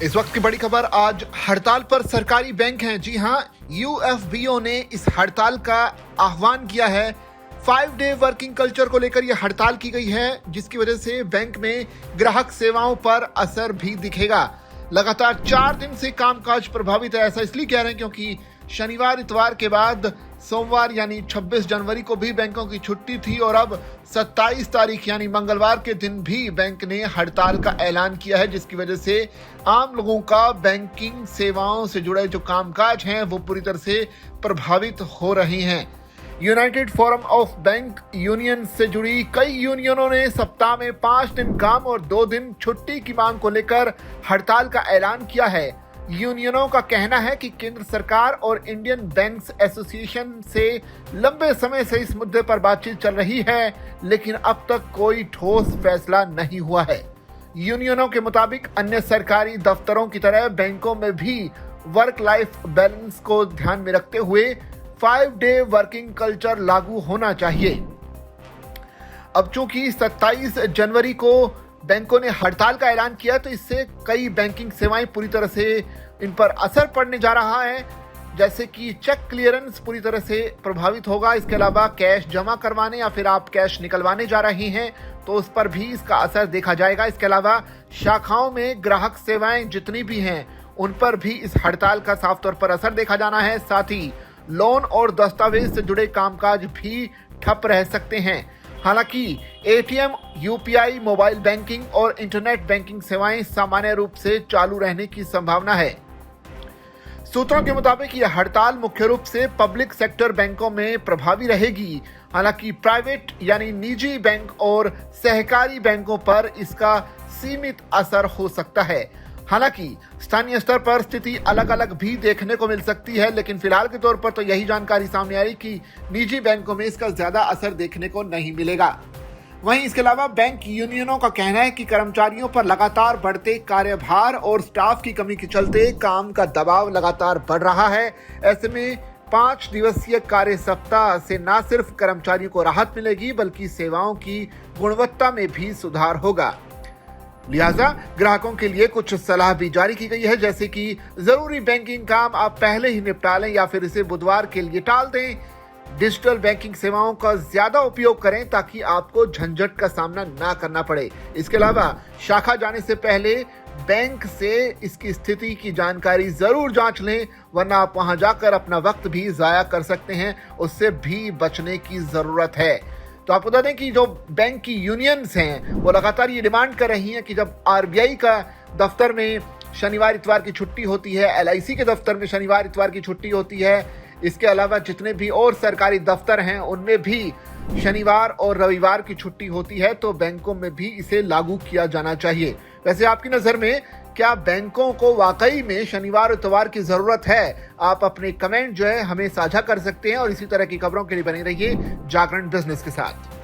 इस वक्त की बड़ी खबर, आज हड़ताल पर सरकारी बैंक हैं। जी हां, यूएफबीओ ने इस हड़ताल का आह्वान किया है। 5 डे वर्किंग कल्चर को लेकर यह हड़ताल की गई है, जिसकी वजह से बैंक में ग्राहक सेवाओं पर असर भी दिखेगा। लगातार 4 दिन से कामकाज प्रभावित है। ऐसा इसलिए कह रहे हैं क्योंकि शनिवार इतवार के बाद सोमवार यानी 26 जनवरी को भी बैंकों की छुट्टी थी और अब 27 तारीख यानी मंगलवार के दिन भी बैंक ने हड़ताल का ऐलान किया है, जिसकी वजह से आम लोगों का बैंकिंग सेवाओं से जुड़े जो कामकाज हैं वो पूरी तरह से प्रभावित हो रहे हैं। United forum of bank union से जुड़ी कई यूनियनों ने सप्ताह में 5 दिन काम और 2 दिन छुट्टी की मांग को लेकर हड़ताल का ऐलान किया है। यूनियनों का कहना है कि केंद्र सरकार और इंडियन बैंक्स एसोसिएशन से लंबे समय से इस मुद्दे पर बातचीत चल रही है, लेकिन अब तक कोई ठोस फैसला नहीं हुआ है। यूनियनों के मुताबिक अन्य सरकारी दफ्तरों की तरह बैंकों में भी वर्क लाइफ बैलेंस को ध्यान में रखते हुए 5 डे वर्किंग कल्चर लागू होना चाहिए। अब चूंकि 27 जनवरी को बैंकों ने हड़ताल का ऐलान किया, तो इससे कई बैंकिंग सेवाएं पूरी तरह से इन पर असर पड़ने जा रहा है। जैसे कि चेक क्लियरेंस पूरी तरह से प्रभावित होगा। इसके अलावा कैश जमा करवाने या फिर आप कैश निकलवाने जा रहे हैं तो उस पर भी इसका असर देखा जाएगा। इसके अलावा शाखाओं में ग्राहक सेवाएं जितनी भी हैं उन पर भी इस हड़ताल का साफ तौर पर असर देखा जाना है। साथ ही लोन और दस्तावेज से जुड़े कामकाज भी ठप रह सकते हैं। हालांकि एटीएम, यूपीआई, मोबाइल बैंकिंग और इंटरनेट बैंकिंग सेवाएं सामान्य रूप से चालू रहने की संभावना है। सूत्रों के मुताबिक यह हड़ताल मुख्य रूप से पब्लिक सेक्टर बैंकों में प्रभावी रहेगी। हालांकि प्राइवेट यानी निजी बैंक और सहकारी बैंकों पर इसका सीमित असर हो सकता है। हालांकि स्थानीय स्तर पर स्थिति अलग अलग भी देखने को मिल सकती है, लेकिन फिलहाल के तौर पर तो यही जानकारी सामने आई कि निजी बैंकों में इसका ज्यादा असर देखने को नहीं मिलेगा। वहीं इसके अलावा बैंक यूनियनों का कहना है कि कर्मचारियों पर लगातार बढ़ते कार्यभार और स्टाफ की कमी के चलते काम का दबाव लगातार बढ़ रहा है। ऐसे में 5 दिवसीय कार्य सप्ताह से न सिर्फ कर्मचारियों को राहत मिलेगी, बल्कि सेवाओं की गुणवत्ता में भी सुधार होगा। लिहाजा ग्राहकों के लिए कुछ सलाह भी जारी की गई है, जैसे कि जरूरी बैंकिंग काम आप पहले ही निपटा लें या फिर इसे बुधवार के लिए टाल दें। डिजिटल बैंकिंग सेवाओं का ज्यादा उपयोग करें ताकि आपको झंझट का सामना ना करना पड़े। इसके अलावा शाखा जाने से पहले बैंक से इसकी स्थिति की जानकारी जरूर जांच लें, वरना आप वहां जाकर अपना वक्त भी जाया कर सकते हैं। उससे भी बचने की जरूरत है। तो आपको बता दें कि जो बैंक की यूनियंस हैं वो लगातार ये डिमांड कर रही हैं कि जब आरबीआई का दफ्तर में शनिवार इतवार की छुट्टी होती है, एलआईसी के दफ्तर में शनिवार इतवार की छुट्टी होती है, इसके अलावा जितने भी और सरकारी दफ्तर हैं उनमें भी शनिवार और रविवार की छुट्टी होती है, तो बैंकों में भी इसे लागू किया जाना चाहिए। वैसे आपकी नज़र में क्या बैंकों को वाकई में शनिवार इतवार की जरूरत है? आप अपने कमेंट जो है हमें साझा कर सकते हैं और इसी तरह की खबरों के लिए बने रहिए जागरण बिजनेस के साथ।